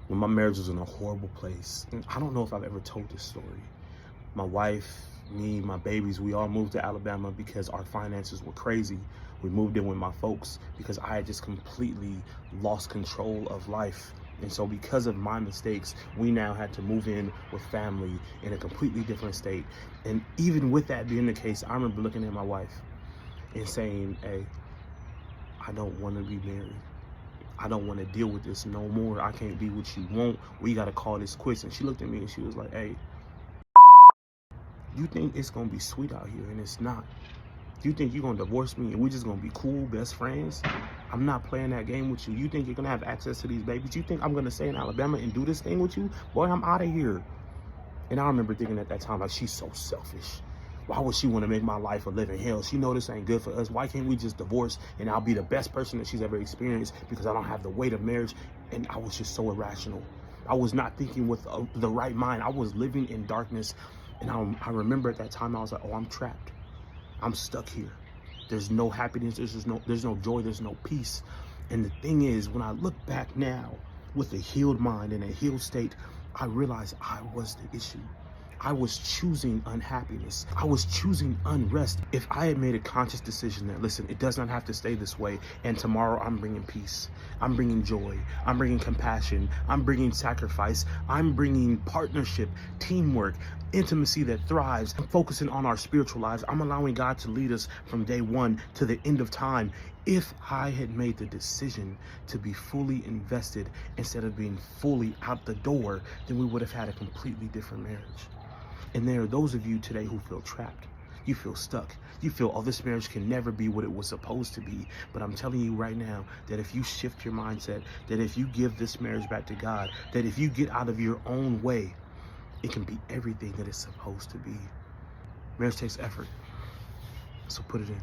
when my marriage was in a horrible place. And I don't know if I've ever told this story. My wife, me, my babies, we all moved to Alabama because our finances were crazy. We moved in with my folks because I had just completely lost control of life. And so because of my mistakes, we now had to move in with family in a completely different state. And even with that being the case, I remember looking at my wife and saying, hey, I don't want to be married. I don't want to deal with this no more. I can't be what you want. We got to call this quits. And she looked at me and she was like, hey, you think it's going to be sweet out here, and it's not. You think you're going to divorce me and we're just going to be cool best friends? I'm not playing that game with you. You think you're going to have access to these babies? You think I'm going to stay in Alabama and do this thing with you? Boy, I'm out of here. And I remember thinking at that time, like, she's so selfish. Why would she want to make my life a living hell? She know this ain't good for us. Why can't we just divorce and I'll be the best person that she's ever experienced because I don't have the weight of marriage? And I was just so irrational. I was not thinking with the right mind. I was living in darkness. And I remember at that time, I was like, oh, I'm trapped. I'm stuck here. There's no happiness. There's no joy. There's no peace. And the thing is, when I look back now with a healed mind and a healed state, I realized I was the issue. I was choosing unhappiness. I was choosing unrest. If I had made a conscious decision that, listen, it does not have to stay this way, and tomorrow I'm bringing peace, I'm bringing joy, I'm bringing compassion, I'm bringing sacrifice, I'm bringing partnership, teamwork, intimacy that thrives. I'm focusing on our spiritual lives. I'm allowing God to lead us from day one to the end of time. If I had made the decision to be fully invested instead of being fully out the door, then we would have had a completely different marriage. And there are those of you today who feel trapped. You feel stuck. You feel, oh, this marriage can never be what it was supposed to be. But I'm telling you right now that if you shift your mindset, that if you give this marriage back to God, that if you get out of your own way, it can be everything that it's supposed to be. Marriage takes effort. So put it in.